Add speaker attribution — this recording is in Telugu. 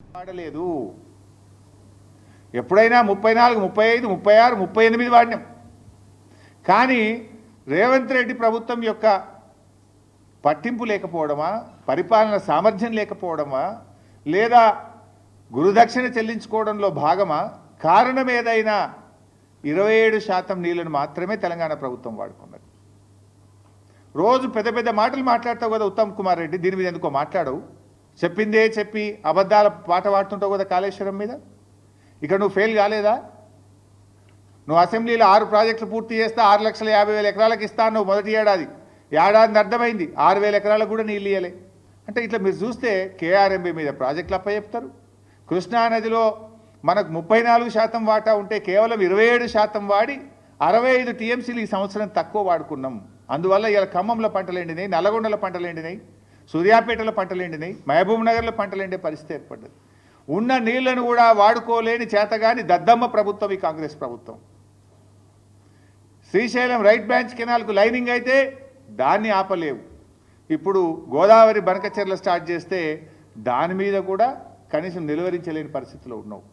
Speaker 1: వాడలేదు. ఎప్పుడైనా 34, 35, 36, 38 వాడినాం. కానీ రేవంత్ రెడ్డి ప్రభుత్వం యొక్క పట్టింపు లేకపోవడమా, పరిపాలన సామర్థ్యం లేకపోవడమా, లేదా గురుదక్షిణ చెల్లించుకోవడంలో భాగమా, కారణం ఏదైనా 27% నీళ్లను మాత్రమే తెలంగాణ ప్రభుత్వం వాడుకున్నది. రోజు పెద్ద పెద్ద మాటలు మాట్లాడతావు కదా ఉత్తమ్ కుమార్ రెడ్డి, దీని మీద ఎందుకో మాట్లాడవు. చెప్పిందే చెప్పి అబద్ధాల పాట పాడుతుంటావు కదా కాళేశ్వరం మీద. ఇక నువ్వు ఫెయిల్ కాలేదా? నువ్వు అసెంబ్లీలో 6 ప్రాజెక్టులు పూర్తి చేస్తా 6,50,000 ఎకరాలకు ఇస్తాను నువ్వు మొదటి ఏడాది అర్థమైంది. 6,000 ఎకరాలకు కూడా నీళ్ళు ఇయ్యలే. అంటే ఇట్లా మీరు చూస్తే కేఆర్ఎంబీ మీద ప్రాజెక్టులు అప్పచెప్తారు. కృష్ణానదిలో మనకు 34% వాటా ఉంటే కేవలం 27% వాడి 65 టీఎంసీలు ఈ సంవత్సరం తక్కువ వాడుకున్నాం. అందువల్ల ఇలా ఖమ్మంలో పంటలు ఎండినాయి, నల్లగొండలో పంటలు ఎండినాయి, సూర్యాపేటలో పంటలు ఎండినాయి, మహబూబ్ నగర్లో పంటలు ఎండే పరిస్థితి ఏర్పడ్డది. ఉన్న నీళ్లను కూడా వాడుకోలేని చేతగాని దద్దమ్మ ప్రభుత్వం ఈ కాంగ్రెస్ ప్రభుత్వం. శ్రీశైలం రైట్ బ్రాంచ్ కెనాల్కు లైనింగ్ అయితే దాన్ని ఆపలేవు. ఇప్పుడు గోదావరి బనకచెర్ల స్టార్ట్ చేస్తే దాని మీద కూడా కనీసం నిలువరించలేని పరిస్థితిలో ఉన్నావు.